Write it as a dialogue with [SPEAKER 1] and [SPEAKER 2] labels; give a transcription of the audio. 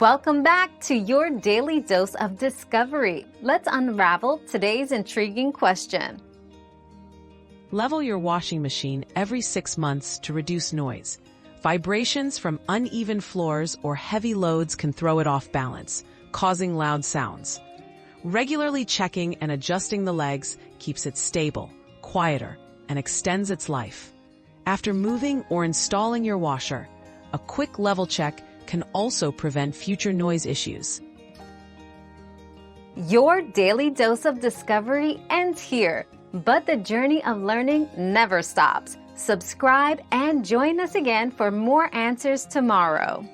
[SPEAKER 1] Welcome back to your daily dose of discovery. Let's unravel today's intriguing question.
[SPEAKER 2] Level your washing machine every 6 months to reduce noise. Vibrations from uneven floors or heavy loads can throw it off balance, causing loud sounds. Regularly checking and adjusting the legs keeps it stable, quieter, and extends its life. After moving or installing your washer, a quick level check can also prevent future noise issues.
[SPEAKER 1] Your daily dose of discovery ends here, but the journey of learning never stops. Subscribe and join us again for more answers tomorrow.